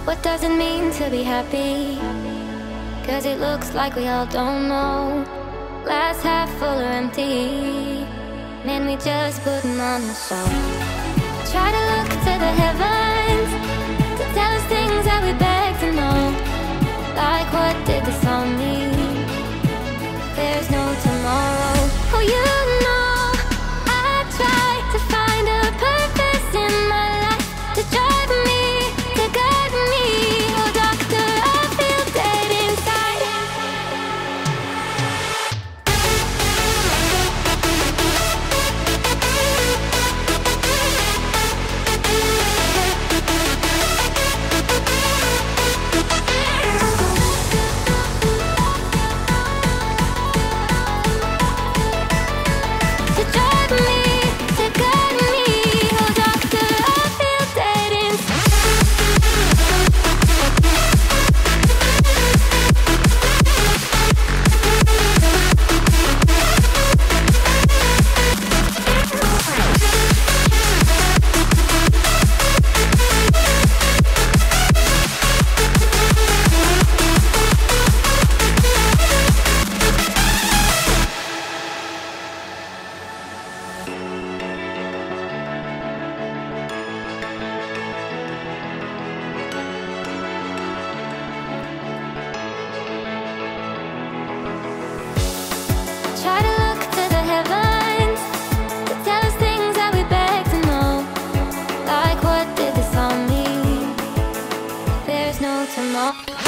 What does it mean to be happy? 'Cause it looks like we all don't know. Glass half full or empty. Man, we just putting on the show. Try to look to the heavens to tell us things that we beg to know. Like, what did this all mean? There's no tomorrow. Oh, you know I try to find a purpose in my life to drive me, to guide me. Oh, doctor, I feel dead inside. To drive me, to guide me. Oh, doctor, I feel dead inside. Try to look to the heavens to tell us things that we beg to know. Like, what did this all mean? There's no tomorrow.